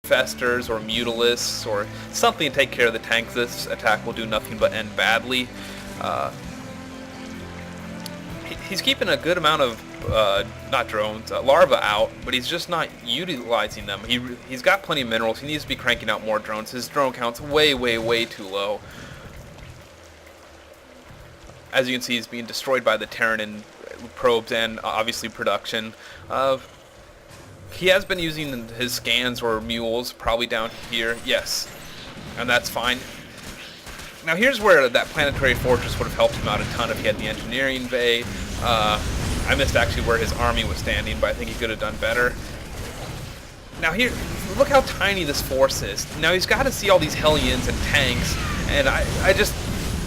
Festers or Mutalisks or something to take care of the tank. This attack will do nothing but end badly. He's keeping a good amount of, not drones, larvae out, but he's just not utilizing them. He's got plenty of minerals. He needs to be cranking out more drones. His drone count's way, way, way too low. As you can see, he's being destroyed by the Terran probes and obviously production. He has been using his scans or mules, probably down here, yes, and that's fine. Now here's where that planetary fortress would have helped him out a ton if he had the engineering bay. I missed actually where his army was standing, but I think he could have done better. Now here, look how tiny this force is. Now he's got to see all these Hellions and tanks, and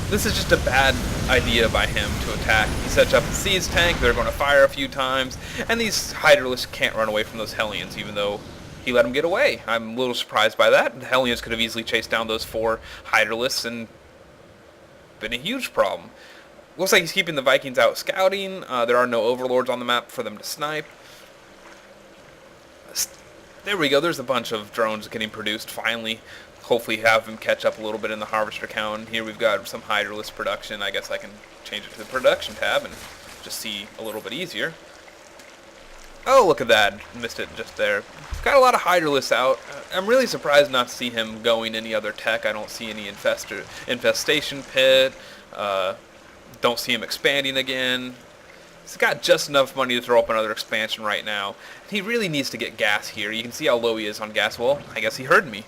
this is just a bad idea by him to attack. He sets up the siege tank, they're going to fire a few times, and these Hydralisks can't run away from those Hellions, even though he let them get away. I'm a little surprised by that. The Hellions could have easily chased down those 4 Hydralisks and been a huge problem. Looks like he's keeping the Vikings out scouting. There are no overlords on the map for them to snipe. There we go, there's a bunch of drones getting produced finally. Hopefully have him catch up a little bit in the harvester count. Here we've got some Hydralisk production. I guess I can change it to the production tab and just see a little bit easier. Oh, look at that. Missed it just there. Got a lot of Hydralisks out. I'm really surprised not to see him going any other tech. I don't see any infestation pit. Don't see him expanding again. He's got just enough money to throw up another expansion right now. He really needs to get gas here. You can see how low he is on gas. Well, I guess he heard me.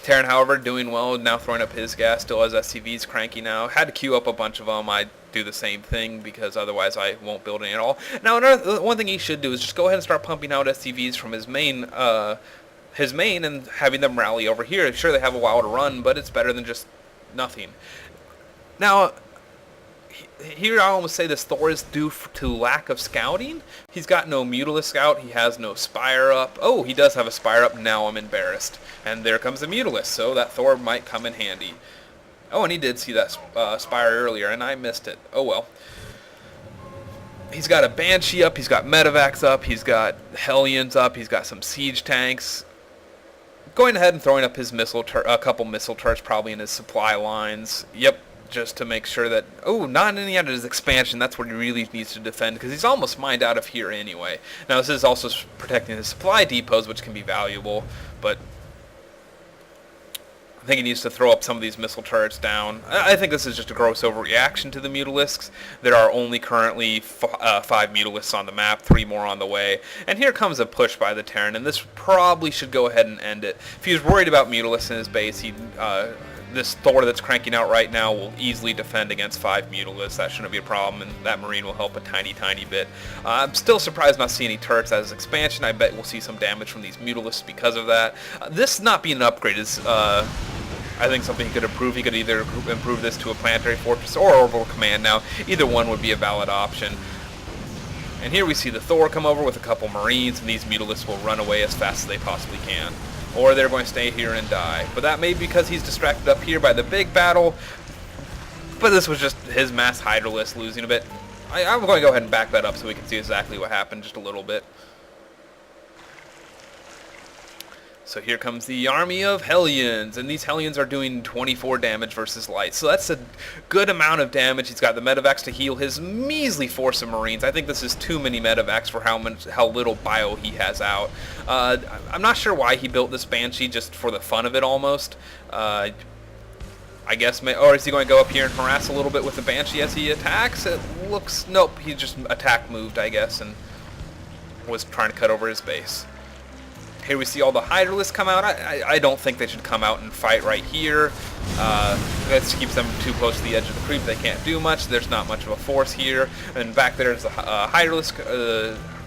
Terran, however, doing well, now throwing up his gas, still has SCVs cranky now. Had to queue up a bunch of them. I'd do the same thing because otherwise I won't build any at all. Now, one thing he should do is just go ahead and start pumping out SCVs from his main and having them rally over here. Sure, they have a while to run, but it's better than just nothing. Now, here I almost say this Thor is due to lack of scouting. He's got no Mutalisk out. He has no Spire up. Oh, he does have a Spire up. Now I'm embarrassed. And there comes the Mutalisk, so that Thor might come in handy. Oh, and he did see that Spire earlier, and I missed it. Oh well. He's got a Banshee up. He's got Medivacs up. He's got Hellions up. He's got some Siege tanks. Going ahead and throwing up his a couple missile turrets probably in his supply lines. Yep. Just to make sure that, oh, not any out of his expansion, that's what he really needs to defend, because he's almost mined out of here anyway. Now, this is also protecting his supply depots, which can be valuable, but I think he needs to throw up some of these missile turrets down. I think this is just a gross overreaction to the Mutalisks. There are only currently 5 Mutalisks on the map, 3 more on the way, and here comes a push by the Terran, and this probably should go ahead and end it. If he was worried about Mutalisks in his base, this Thor that's cranking out right now will easily defend against 5 Mutalisks. That shouldn't be a problem, and that Marine will help a tiny, tiny bit. I'm still surprised not seeing any turrets as expansion. I bet we'll see some damage from these Mutalisks because of that. This not being an upgrade is, I think, something he could improve. He could either improve this to a planetary fortress or orbital command. Now, either one would be a valid option. And here we see the Thor come over with a couple Marines, and these Mutalisks will run away as fast as they possibly can. Or they're going to stay here and die. But that may be because he's distracted up here by the big battle. But this was just his mass Hydralisk losing a bit. I'm going to go ahead and back that up so we can see exactly what happened just a little bit. So here comes the army of Hellions, and these Hellions are doing 24 damage versus light. So that's a good amount of damage. He's got the Medivacs to heal his measly force of Marines. I think this is too many Medivacs for how little bio he has out. I'm not sure why he built this Banshee, just for the fun of it almost. I guess, or is he going to go up here and harass a little bit with the Banshee as he attacks? It looks, nope, he just attack moved, I guess, and was trying to cut over his base. Here we see all the Hydralisks come out. I don't think they should come out and fight right here. That keeps them too close to the edge of the creep. They can't do much. There's not much of a force here. And back there's the Hydralisk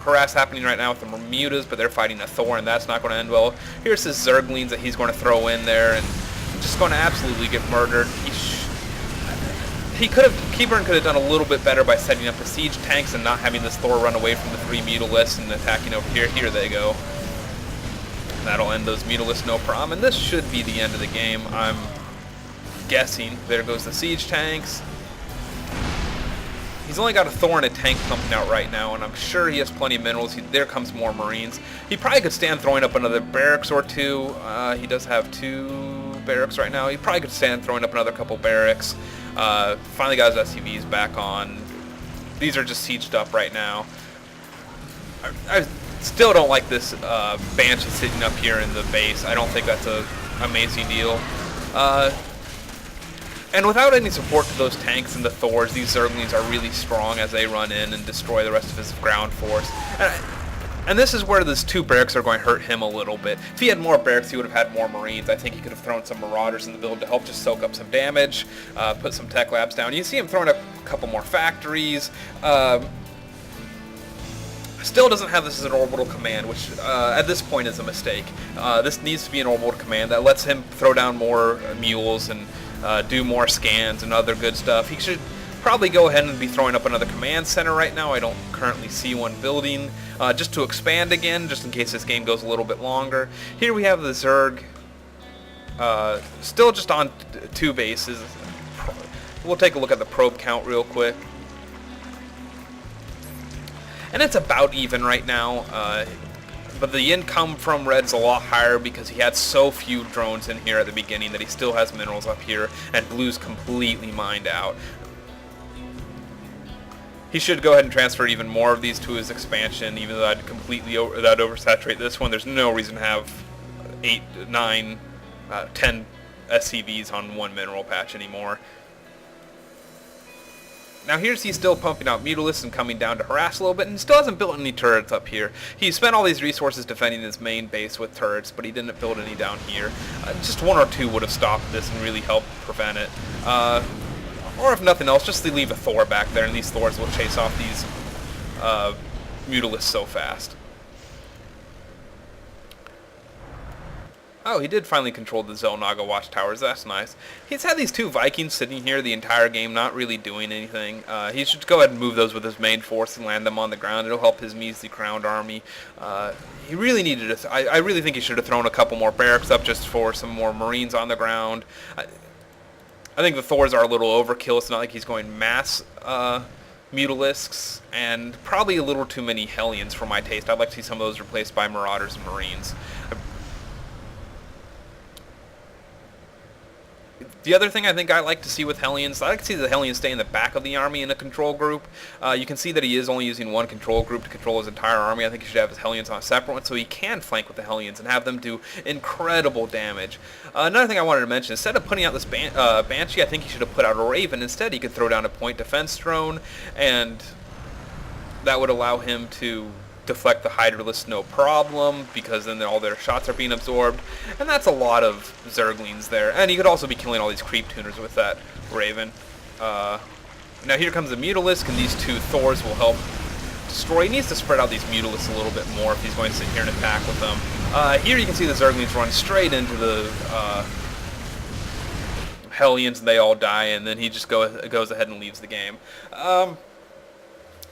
harass happening right now with the Bermudas, but they're fighting a Thor, and that's not going to end well. Here's his Zerglings that he's going to throw in there, and just going to absolutely get murdered. Kiburn could have done a little bit better by setting up the siege tanks and not having this Thor run away from the 3 Mutalisks and attacking over here. Here they go. That'll end those Mutalisks no problem, and this should be the end of the game, I'm guessing. There goes the siege tanks. He's only got a Thor and a tank pumping out right now, and I'm sure he has plenty of minerals. There comes more Marines. He probably could stand throwing up another barracks or two. He does have 2 barracks right now. He probably could stand throwing up another couple barracks. Finally got his SCVs back on. These are just sieged up right now. I still don't like this Banshee sitting up here in the base. I don't think that's an amazing deal. And without any support to those tanks and the Thors, these Zerglings are really strong as they run in and destroy the rest of his ground force. And this is where those 2 barracks are going to hurt him a little bit. If he had more barracks, he would have had more Marines. I think he could have thrown some Marauders in the build to help just soak up some damage, put some tech labs down. You see him throwing up a couple more factories. Still doesn't have this as an orbital command, which at this point is a mistake. This needs to be an orbital command that lets him throw down more mules and do more scans and other good stuff. He should probably go ahead and be throwing up another command center right now. I don't currently see one building, just to expand again, just in case this game goes a little bit longer. Here we have the Zerg, still just on 2 bases. We'll take a look at the probe count real quick. And it's about even right now, but the income from Red's a lot higher because he had so few drones in here at the beginning that he still has minerals up here, and Blue's completely mined out. He should go ahead and transfer even more of these to his expansion, even though I'd oversaturate this one. There's no reason to have 8, 9, 10 SCVs on 1 mineral patch anymore. Now here's he's still pumping out Mutalisks and coming down to harass a little bit, and still hasn't built any turrets up here. He spent all these resources defending his main base with turrets, but he didn't build any down here. Just 1 or 2 would have stopped this and really helped prevent it. Or if nothing else, just leave a Thor back there, and these Thors will chase off these Mutalisks so fast. Oh, he did finally control the Xel'Naga watchtowers. That's nice. He's had these 2 Vikings sitting here the entire game, not really doing anything. He should go ahead and move those with his main force and land them on the ground. It'll help his measly crowned army. He really needed to... I really think he should have thrown a couple more barracks up just for some more Marines on the ground. I think the Thors are a little overkill. It's not like he's going mass Mutalisks, and probably a little too many Hellions for my taste. I'd like to see some of those replaced by Marauders and Marines. The other thing I think I like to see with Hellions, I like to see the Hellions stay in the back of the army in a control group. You can see that he is only using 1 control group to control his entire army. I think he should have his Hellions on a separate one so he can flank with the Hellions and have them do incredible damage. Another thing I wanted to mention, instead of putting out this Banshee, I think he should have put out a Raven. Instead, he could throw down a point defense drone, and that would allow him to deflect the Hydralisks no problem, because then all their shots are being absorbed, and that's a lot of Zerglings there. And he could also be killing all these creep tuners with that Raven. Now here comes the Mutalisk, and these 2 Thors will help destroy. He needs to spread out these Mutalisks a little bit more if he's going to sit here and attack with them. Here you can see the Zerglings run straight into the Hellions, and they all die, and then he just goes ahead and leaves the game.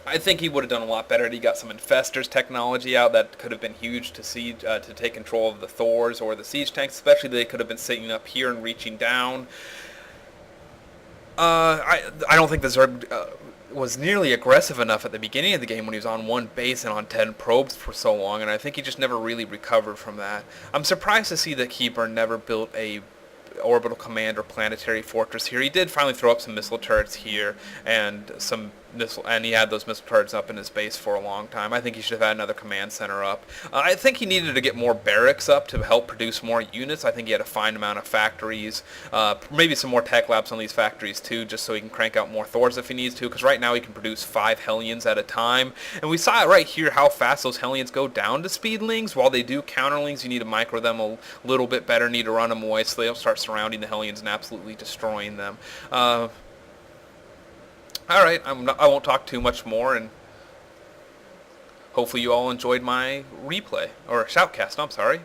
I think he would have done a lot better if he got some Infestors technology out. That could have been huge to see, to take control of the Thors or the siege tanks, especially they could have been sitting up here and reaching down. I don't think the Zerg was nearly aggressive enough at the beginning of the game when he was on 1 base and on 10 probes for so long, and I think he just never really recovered from that. I'm surprised to see that Kiburn never built a orbital command or planetary fortress here. He did finally throw up some missile turrets here, and he had those missile turrets up in his base for a long time. I think he should have had another command center up. I think he needed to get more barracks up to help produce more units. I think he had a fine amount of factories, maybe some more tech labs on these factories too, just so he can crank out more Thors if he needs to, because right now he can produce 5 Hellions at a time. And we saw it right here how fast those Hellions go down to speedlings. While they do counterlings, you need to micro them a little bit better, need to run them away so they don't start surrounding the Hellions and absolutely destroying them. Alright, I won't talk too much more, and hopefully you all enjoyed my replay, or shoutcast, I'm sorry.